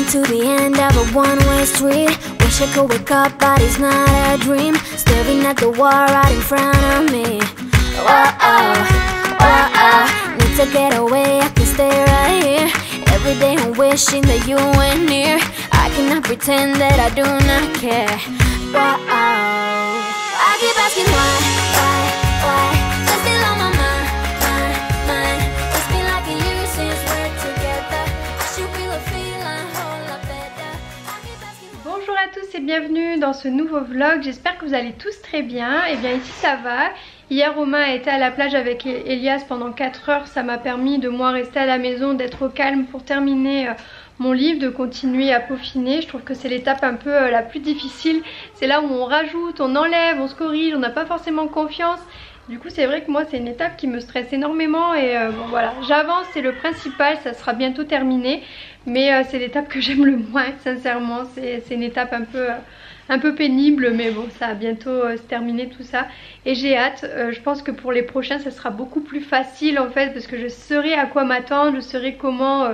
to the end of a one-way street. Wish I could wake up, but it's not a dream. Staring at the wall right in front of me. Need to get away, I can stay right here. Every day I'm wishing that you were near. I cannot pretend that I do not care. I keep asking why? You're still on my mind. It's been like a year since we're together. I should feel a feeling whole lot better. I keep asking why. Bonjour à tous et bienvenue dans ce nouveau vlog. J'espère que vous allez tous très bien. Et bien ici ça va. Hier Romain a été à la plage avec Elias pendant 4 heures. Ça m'a permis de moi rester à la maison, d'être au calme pour terminer mon livre, de continuer à peaufiner. Je trouve que c'est l'étape un peu la plus difficile. C'est là où on rajoute, on enlève, on se corrige, on n'a pas forcément confiance. Du coup c'est vrai que moi c'est une étape qui me stresse énormément et bon voilà, j'avance, c'est le principal, ça sera bientôt terminé. Mais c'est l'étape que j'aime le moins, sincèrement. C'est une étape un peu pénible, mais bon, ça va bientôt se terminer tout ça. Et j'ai hâte, je pense que pour les prochains ça sera beaucoup plus facile en fait, parce que je saurai à quoi m'attendre, je saurai comment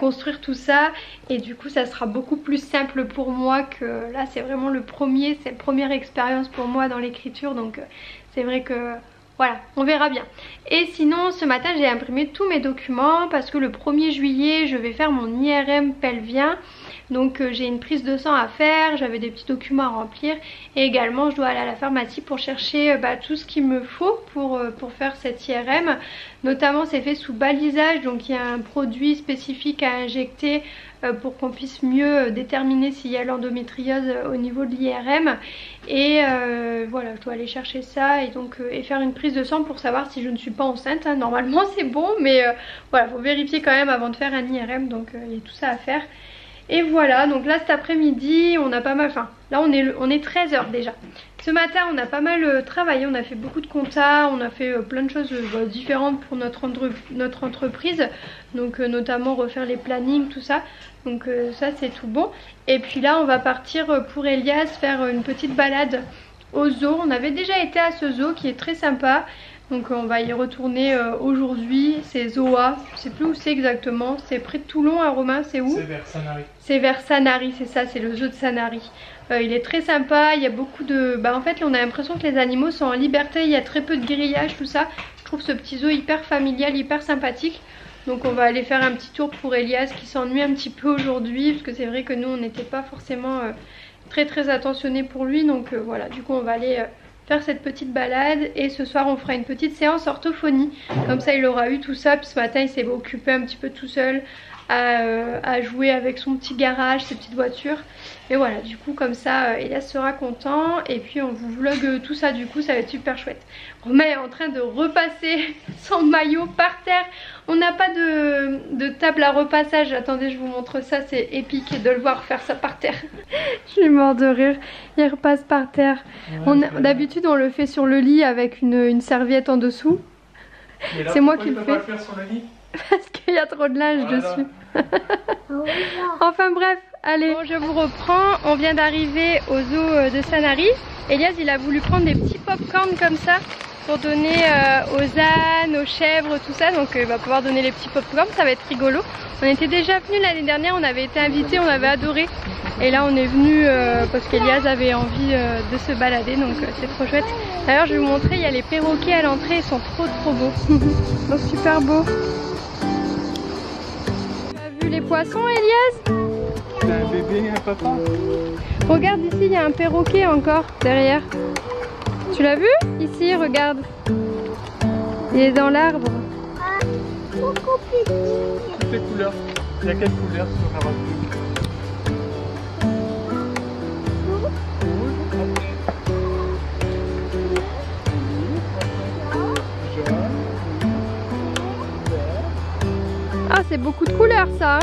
construire tout ça. Et du coup ça sera beaucoup plus simple pour moi que là c'est vraiment c'est la première expérience pour moi dans l'écriture. Donc c'est vrai que voilà, on verra bien. Et sinon ce matin j'ai imprimé tous mes documents parce que le 1er juillet je vais faire mon IRM pelvien. Donc j'ai une prise de sang à faire, j'avais des petits documents à remplir. Et également je dois aller à la pharmacie pour chercher tout ce qu'il me faut pour faire cette IRM. Notamment c'est fait sous balisage, donc il y a un produit spécifique à injecter pour qu'on puisse mieux déterminer s'il y a l'endométriose au niveau de l'IRM. Et voilà, je dois aller chercher ça et donc et faire une prise de sang pour savoir si je ne suis pas enceinte. Hein. Normalement c'est bon, mais voilà, faut vérifier quand même avant de faire un IRM, donc il y a tout ça à faire. Et voilà, donc là cet après-midi on a pas mal, enfin là on est 13 h déjà. Ce matin on a pas mal travaillé, on a fait beaucoup de compta, on a fait plein de choses différentes pour notre entreprise. Donc notamment refaire les plannings, tout ça. Donc ça c'est tout bon. Et puis là on va partir pour Elias faire une petite balade au zoo. On avait déjà été à ce zoo qui est très sympa. Donc on va y retourner aujourd'hui. C'est Zoa, je sais plus où c'est exactement. C'est près de Toulon à Romain, c'est où? C'est vers Sanary. C'est vers Sanary, c'est ça, c'est le zoo de Sanary. Il est très sympa, il y a beaucoup de... en fait on a l'impression que les animaux sont en liberté, il y a très peu de grillage, tout ça. Je trouve ce petit zoo hyper familial, hyper sympathique. Donc on va aller faire un petit tour pour Elias qui s'ennuie un petit peu aujourd'hui. Parce que c'est vrai que nous on n'était pas forcément très attentionnés pour lui. Donc voilà, du coup on va aller... faire cette petite balade et ce soir on fera une petite séance orthophonie. Comme ça il aura eu tout ça. Puis ce matin il s'est occupé un petit peu tout seul à jouer avec son petit garage, ses petites voitures. Et voilà, du coup comme ça Elias sera content. Et puis on vous vlog tout ça, du coup ça va être super chouette. Romain est en train de repasser son maillot par terre. On n'a pas de table à repassage. Attendez, je vous montre ça, c'est épique de le voir faire ça par terre. Je suis mort de rire, il repasse par terre. Ouais, d'habitude on le fait sur le lit avec une serviette en dessous. C'est moi qui le fais. Faire sur le lit parce qu'il y a trop de linge dessus. Enfin bref, allez, bon, je vous reprends. On vient d'arriver au zoo de Sanary. Elias il a voulu prendre des petits pop-corn comme ça pour donner aux ânes, aux chèvres, tout ça. Donc il va pouvoir donner les petits pop-corn, ça va être rigolo. On était déjà venus l'année dernière, on avait été invités, on avait adoré. Et là on est venu parce qu'Elias avait envie de se balader, donc c'est trop chouette. D'ailleurs je vais vous montrer, il y a les perroquets à l'entrée, ils sont trop beaux. Ils sont super beaux. Tu as vu les poissons Elias? C'est un bébé, un papa. Regarde ici, il y a un perroquet encore derrière. Tu l'as vu? Ici, regarde. Il est dans l'arbre. Toutes les couleurs. Il y a quelle couleur sur la robe? Ah, c'est beaucoup de couleurs ça.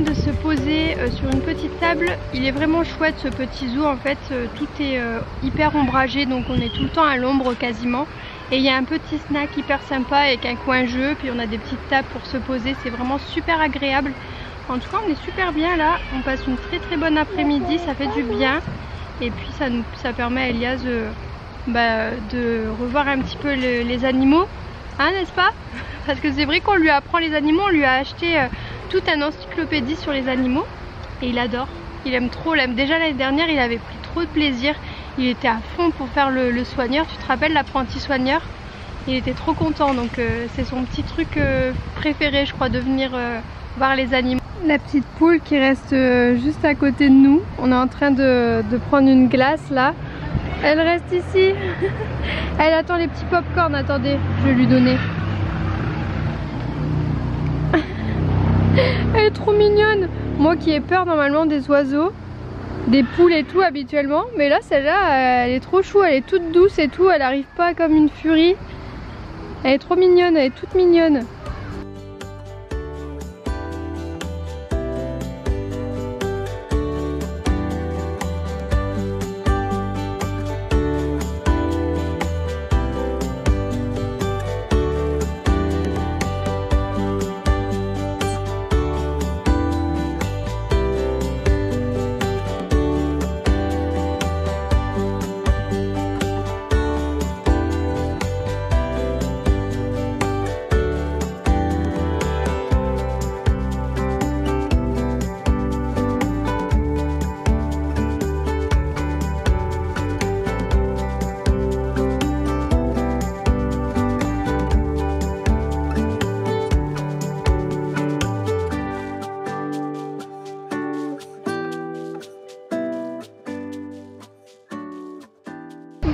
de se poser sur une petite table. Il est vraiment chouette ce petit zoo en fait, tout est hyper ombragé donc on est tout le temps à l'ombre quasiment. Et il y a un petit snack hyper sympa avec un coin jeu, puis on a des petites tables pour se poser, c'est vraiment super agréable. En tout cas on est super bien là, on passe une très bonne après-midi, ça fait du bien. Et puis ça permet à Elias de revoir un petit peu les animaux, hein, n'est-ce pas? Parce que c'est vrai qu'on lui apprend les animaux, on lui a acheté toute une encyclopédie sur les animaux et il adore, il aime trop. Déjà l'année dernière il avait pris trop de plaisir, il était à fond pour faire le soigneur, tu te rappelles l'apprenti soigneur? Il était trop content, donc c'est son petit truc préféré je crois, de venir voir les animaux. La petite poule qui reste juste à côté de nous, on est en train de prendre une glace là, elle reste ici. Elle attend les petits pop-corn, attendez, je vais lui donner. Elle est trop mignonne. Moi qui ai peur normalement des oiseaux, des poules et tout habituellement, mais là celle-là elle est trop chou, elle est toute douce et tout, elle arrive pas comme une furie. Elle est trop mignonne, elle est toute mignonne.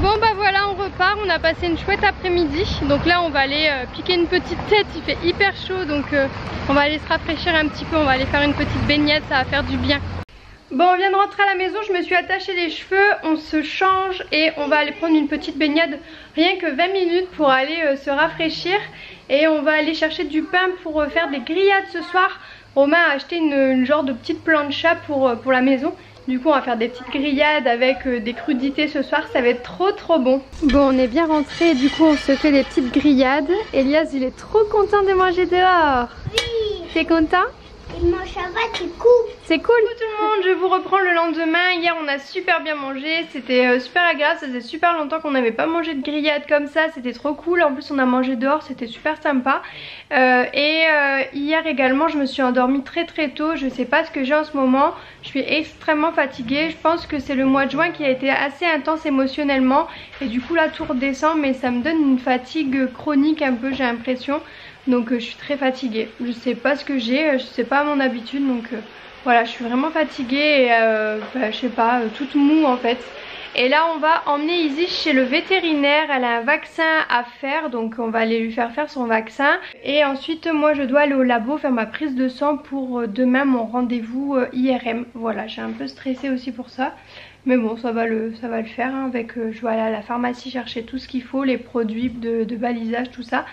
Bon bah voilà, on repart, on a passé une chouette après-midi. Donc là on va aller piquer une petite tête, il fait hyper chaud donc on va aller se rafraîchir un petit peu, on va aller faire une petite baignade, ça va faire du bien. Bon, on vient de rentrer à la maison, je me suis attaché les cheveux, on se change et on va aller prendre une petite baignade, rien que 20 minutes pour aller se rafraîchir. Et on va aller chercher du pain pour faire des grillades ce soir. Romain a acheté une genre de petite plancha pour la maison. Du coup on va faire des petites grillades avec des crudités ce soir, ça va être trop bon. Bon, on est bien rentré et du coup on se fait des petites grillades. Elias il est trop content de manger dehors. Oui. T'es content? Il mange ça va, c'est cool. C'est cool. Coucou tout le monde, je vous reprends le lendemain. Hier on a super bien mangé, c'était super agréable, ça faisait super longtemps qu'on n'avait pas mangé de grillade comme ça, c'était trop cool. En plus on a mangé dehors, c'était super sympa. Hier également je me suis endormie très tôt, je sais pas ce que j'ai en ce moment. Je suis extrêmement fatiguée, je pense que c'est le mois de juin qui a été assez intense émotionnellement. Et du coup là tout redescend, mais ça me donne une fatigue chronique un peu, j'ai l'impression. Donc je suis très fatiguée, je sais pas ce que j'ai, je sais pas à mon habitude, donc voilà, je suis vraiment fatiguée et je sais pas, toute mou en fait. Et là on va emmener Izzy chez le vétérinaire, elle a un vaccin à faire, donc on va aller lui faire son vaccin. Et ensuite moi je dois aller au labo faire ma prise de sang pour demain mon rendez-vous IRM. Voilà, j'ai un peu stressée aussi pour ça. Mais bon, ça va le faire, hein, je vais aller à la pharmacie chercher tout ce qu'il faut, les produits de balisage, tout ça.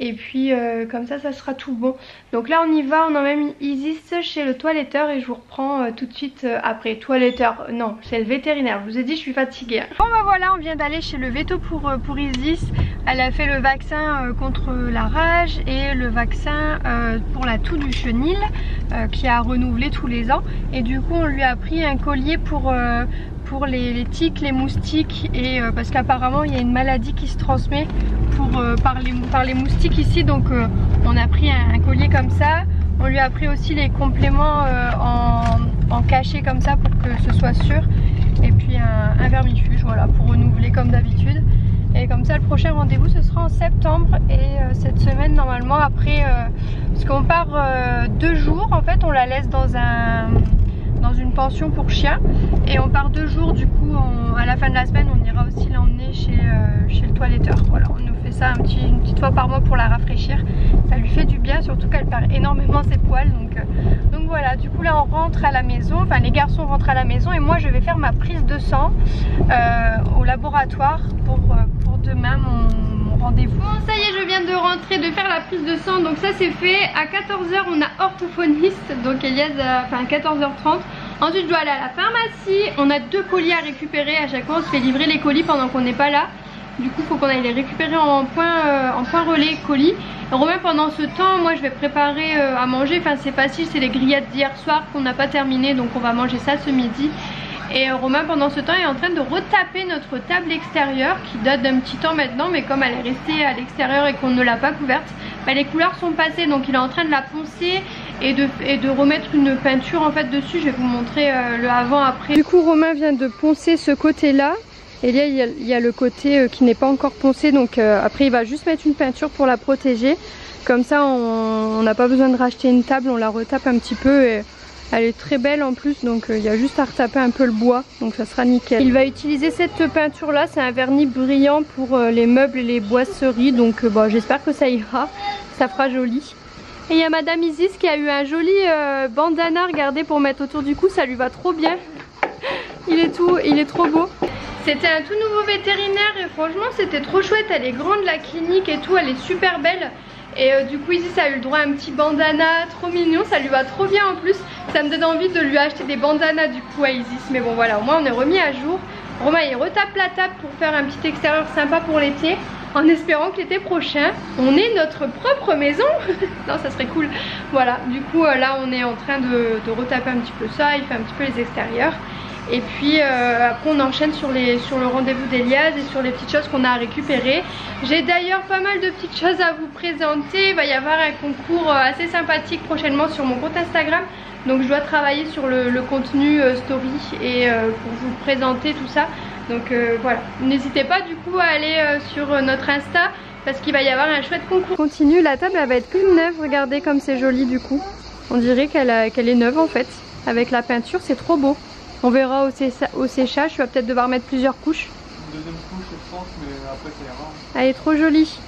Et puis comme ça sera tout bon. Donc là on y va, on emmène Isis chez le toiletteur et je vous reprends tout de suite après. Toiletteur, non, chez le vétérinaire. Je vous ai dit je suis fatiguée. Bon bah voilà, on vient d'aller chez le véto pour Isis. Elle a fait le vaccin contre la rage et le vaccin pour la toux du chenil qui a renouvelé tous les ans. Et du coup on lui a pris un collier pour les tiques, les moustiques, et parce qu'apparemment il y a une maladie qui se transmet par les moustiques ici, donc on a pris un collier comme ça. On lui a pris aussi les compléments en cachet comme ça pour que ce soit sûr, et puis un vermifuge, voilà, pour renouveler comme d'habitude. Et comme ça le prochain rendez-vous ce sera en septembre. Et cette semaine normalement après, parce qu'on part 2 jours en fait, on la laisse dans une pension pour chiens et on part 2 jours, du coup à la fin de la semaine on ira aussi l'emmener chez le toiletteur. Voilà, on nous fait ça une petite fois par mois pour la rafraîchir, ça lui fait du bien, surtout qu'elle perd énormément ses poils, donc voilà. Du coup là on rentre à la maison, enfin les garçons rentrent à la maison et moi je vais faire ma prise de sang au laboratoire pour demain mon rendez-vous. Bon, ça y est, je viens de rentrer, de faire la prise de sang, donc ça c'est fait. À 14 h on a orthophoniste, donc Elias, enfin 14 h 30. Ensuite je dois aller à la pharmacie, on a 2 colis à récupérer, à chaque fois on se fait livrer les colis pendant qu'on n'est pas là. Du coup il faut qu'on aille les récupérer en point relais colis. Et Romain pendant ce temps, moi je vais préparer à manger, enfin c'est facile, c'est les grillades d'hier soir qu'on n'a pas terminé, donc on va manger ça ce midi. Et Romain pendant ce temps est en train de retaper notre table extérieure qui date d'un petit temps maintenant, mais comme elle est restée à l'extérieur et qu'on ne l'a pas couverte, bah les couleurs sont passées, donc il est en train de la poncer et de remettre une peinture en fait dessus. Je vais vous montrer le avant après. Du coup Romain vient de poncer ce côté là, et là il y a le côté qui n'est pas encore poncé, donc après il va juste mettre une peinture pour la protéger. Comme ça on n'a pas besoin de racheter une table, on la retape un petit peu et elle est très belle en plus, donc il y a juste à retaper un peu le bois, donc ça sera nickel. Il va utiliser cette peinture là, c'est un vernis brillant pour les meubles et les boiseries, donc bon, j'espère que ça ira, ça fera joli. Et il y a Madame Isis qui a eu un joli bandana, regardez, pour mettre autour du cou, ça lui va trop bien. Il est trop beau. C'était un tout nouveau vétérinaire et franchement c'était trop chouette, elle est grande la clinique et tout, elle est super belle. Et du coup Isis a eu le droit à un petit bandana trop mignon, ça lui va trop bien en plus. Ça me donne envie de lui acheter des bandanas du coup à Isis. Mais bon voilà, au moins on est remis à jour. Romain il retape la table pour faire un petit extérieur sympa pour l'été, en espérant que l'été prochain on ait notre propre maison. Non ça serait cool. Voilà, du coup là on est en train de retaper un petit peu ça, il fait un petit peu les extérieurs. Et puis après on enchaîne sur le rendez-vous d'Elias et sur les petites choses qu'on a à récupérer. J'ai d'ailleurs pas mal de petites choses à vous présenter. Il va y avoir un concours assez sympathique prochainement sur mon compte Instagram. Donc je dois travailler sur le contenu story et pour vous présenter tout ça. Donc voilà, n'hésitez pas du coup à aller sur notre Insta parce qu'il va y avoir un chouette concours. Continue, la table elle va être toute neuve, regardez comme c'est joli du coup. On dirait qu'elle est neuve en fait. Avec la peinture c'est trop beau. On verra au séchage, tu vas peut-être devoir mettre plusieurs couches. Une deuxième couche je pense, mais après c'est rare. Elle est trop jolie.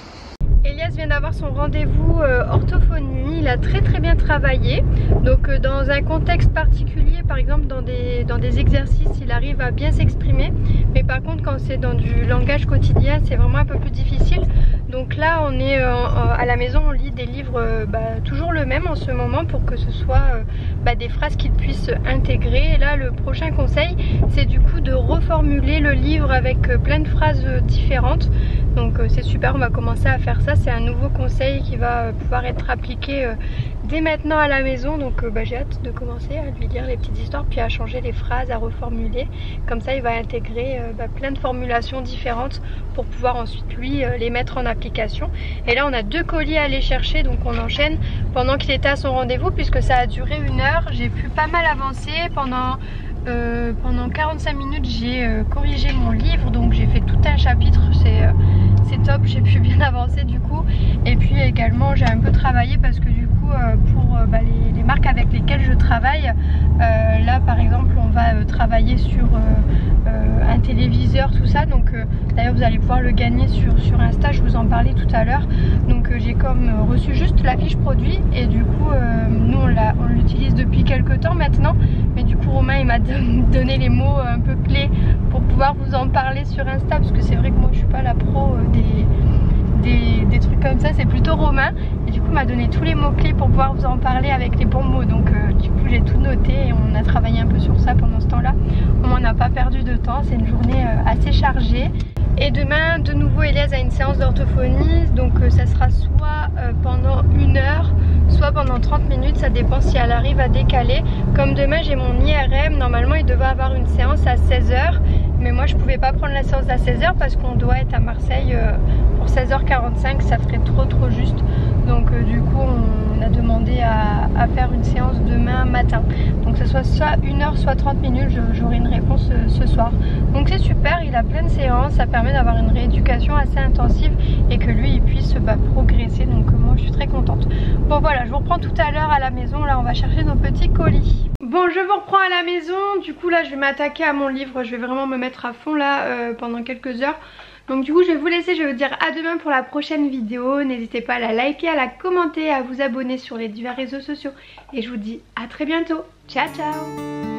Elias vient d'avoir son rendez-vous orthophonie, il a très bien travaillé. Donc dans un contexte particulier, par exemple dans des exercices, il arrive à bien s'exprimer. Mais par contre quand c'est dans du langage quotidien, c'est vraiment un peu plus difficile. Donc là on est à la maison, on lit des livres toujours le même en ce moment pour que ce soit des phrases qu'il puisse intégrer. Et là le prochain conseil c'est du coup de reformuler le livre avec plein de phrases différentes. Donc c'est super, on va commencer à faire ça. C'est un nouveau conseil qui va pouvoir être appliqué dès maintenant à la maison. Donc j'ai hâte de commencer à lui lire les petites histoires puis à changer les phrases, à reformuler. Comme ça il va intégrer plein de formulations différentes pour pouvoir ensuite lui les mettre en application. Et là on a 2 colis à aller chercher, donc on enchaîne pendant qu'il était à son rendez-vous puisque ça a duré 1 heure. J'ai pu pas mal avancer pendant 45 minutes. J'ai corrigé mon livre, donc j'ai fait tout un chapitre, c'est top, j'ai pu bien avancer du coup. Et puis également j'ai un peu travaillé parce que du coup pour les marques avec lesquelles je travaille, là par exemple on va travailler sur un téléviseur, tout ça. Donc d'ailleurs vous allez pouvoir le gagner sur Insta, je vous en parlais tout à l'heure. Donc j'ai comme reçu juste la fiche produit et du coup nous on l'utilise depuis quelques temps maintenant. Mais du coup Romain il m'a donné les mots un peu clés pour pouvoir vous en parler sur Insta, parce que c'est vrai que moi je suis pas la pro des trucs comme ça, c'est plutôt Romain. Et du coup il m'a donné tous les mots clés pour pouvoir vous en parler avec les bons mots. Donc du coup j'ai tout noté et on a travaillé un peu sur ça pendant ce temps là. On n'a pas perdu de temps, c'est une journée assez chargée. Et demain de nouveau Elias a une séance d'orthophonie, donc ça sera soit pendant 1 heure, soit pendant 30 minutes, ça dépend si elle arrive à décaler. Comme demain j'ai mon IRM, normalement il devait avoir une séance à 16 h, mais moi je pouvais pas prendre la séance à 16 h parce qu'on doit être à Marseille pour 16 h 45, ça ferait trop juste. Donc du coup on a demandé à faire une séance demain matin. Donc que ce soit 1 heure soit 30 minutes, j'aurai une réponse ce soir. Donc c'est super, il a plein de séances, ça permet d'avoir une rééducation assez intensive et que lui il puisse progresser. Donc moi je suis très contente. Bon voilà, je vous reprends tout à l'heure à la maison, là on va chercher nos petits colis. Bon, je vous reprends à la maison, du coup là je vais m'attaquer à mon livre, je vais vraiment me mettre à fond là pendant quelques heures. Donc du coup je vais vous laisser, je vais vous dire à demain pour la prochaine vidéo. N'hésitez pas à la liker, à la commenter, à vous abonner sur les divers réseaux sociaux. Et je vous dis à très bientôt. Ciao ciao.